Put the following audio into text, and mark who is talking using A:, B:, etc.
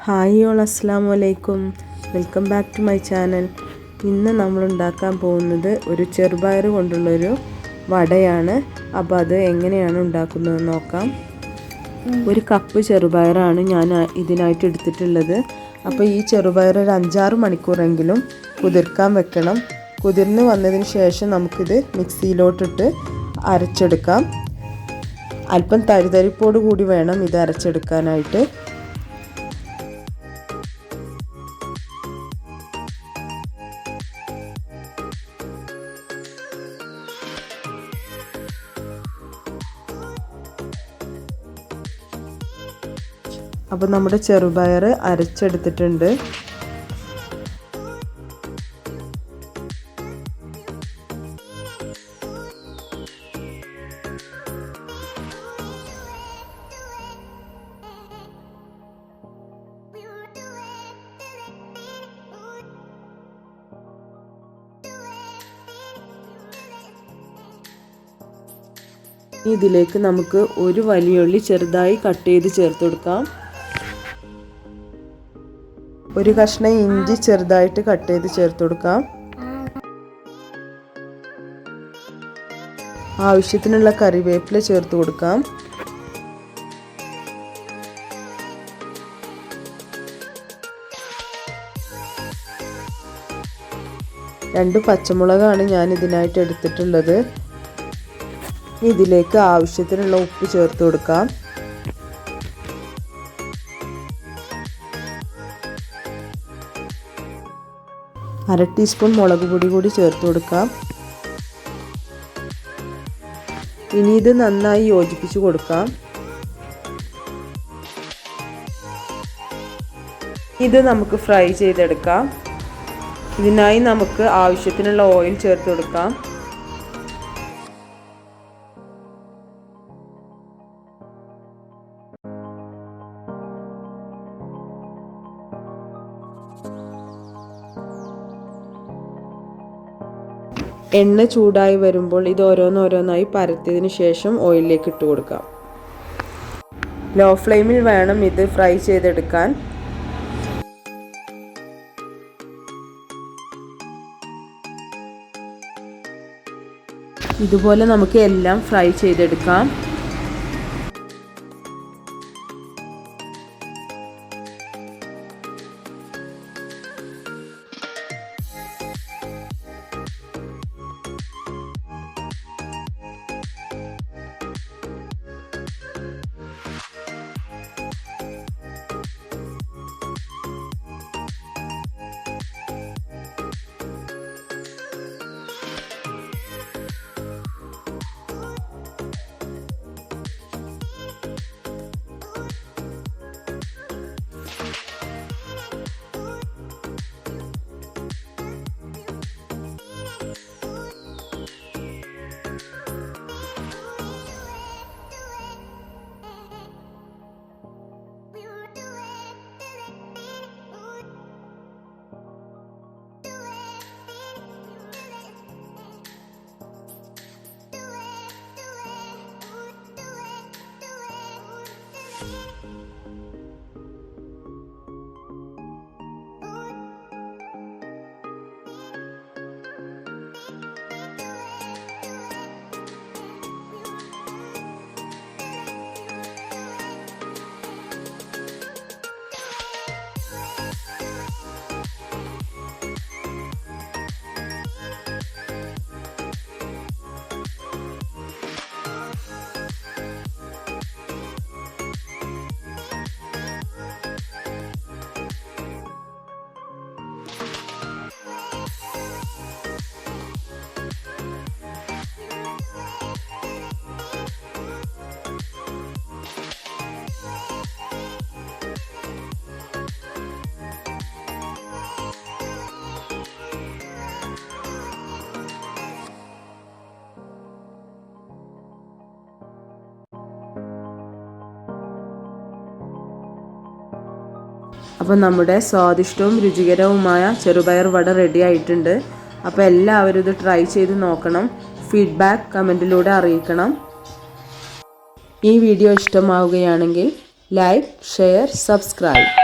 A: Hi all അസ്സലാമു അലൈക്കും, welcome back to my channel. ഇന്ന് നമ്മൾ ഉണ്ടാക്കാൻ പോകുന്നത് ഒരു ചെറുപയർ കൊണ്ടുള്ളൊരു വടയാണ്. അപ്പോൾ അത് എങ്ങനെയാണ് ഉണ്ടാക്കുന്നതെന്ന് നോക്കാം. ഒരു കപ്പ് ചെറുപയറാണ് ഞാൻ ഇതിനായിട്ട് എടുത്തിട്ടുള്ളത്. അപ്പോൾ ഈ ചെറുപയർ ഒരു 5-6 മണിക്കൂറെങ്കിലും കുതിർക്കാൻ വെക്കണം. കുതിർന്ന് വന്നതിന് ശേഷം നമുക്കിത് മിക്സിയിലോട്ടിട്ട് അരച്ചെടുക്കാം. അല്പം തരിതരിപ്പോട് കൂടി വേണം ഇത് അരച്ചെടുക്കാനായിട്ട്. അപ്പോൾ നമ്മുടെ ചെറുപയർ അരച്ചെടുത്തിട്ടുണ്ട്. ഇതിലേക്ക് നമുക്ക് ഒരു വലിയ ഉള്ളി ചെറുതായി കട്ട് ചെയ്ത് ചേർത്ത് കൊടുക്കാം. ഒരു കഷ്ണം ഇഞ്ചി ചെറുതായിട്ട് കട്ട് ചെയ്ത് ചേർത്ത് കൊടുക്കാം. ആവശ്യത്തിനുള്ള കറിവേപ്പില ചേർത്ത് കൊടുക്കാം. രണ്ട് പച്ചമുളകാണ് ഞാൻ ഇതിനായിട്ട് എടുത്തിട്ടുള്ളത്. ഇതിലേക്ക് ആവശ്യത്തിനുള്ള ഉപ്പ് ചേർത്ത് കൊടുക്കാം. അര ടീസ്പൂൺ മുളക് പൊടി കൂടി ചേർത്ത് കൊടുക്കാം. ഇനി ഇത് നന്നായി യോജിപ്പിച്ച് കൊടുക്കാം. ഇത് നമുക്ക് ഫ്രൈ ചെയ്തെടുക്കാം. ഇതിനായി നമുക്ക് ആവശ്യത്തിനുള്ള ഓയിൽ ചേർത്ത് കൊടുക്കാം. എണ്ണ ചൂടായി വരുമ്പോൾ ഇത് ഓരോന്നോരോന്നായി പരത്തിയതിന് ശേഷം ഓയിലിലേക്ക് ഇട്ട് കൊടുക്കാം. ലോ ഫ്ലെയിമിൽ വേണം ഇത് ഫ്രൈ ചെയ്തെടുക്കാൻ. ഇതുപോലെ നമുക്ക് എല്ലാം ഫ്രൈ ചെയ്തെടുക്കാം. അപ്പോൾ നമ്മുടെ സ്വാദിഷ്ടവും രുചികരവുമായ ചെറുപയർ വട റെഡി ആയിട്ടുണ്ട്. അപ്പോൾ എല്ലാവരും ഇത് ട്രൈ ചെയ്ത് നോക്കണം. ഫീഡ്ബാക്ക് കമൻറ്റിലൂടെ അറിയിക്കണം. ഈ വീഡിയോ ഇഷ്ടമാവുകയാണെങ്കിൽ ലൈക്ക്, ഷെയർ, സബ്സ്ക്രൈബ്.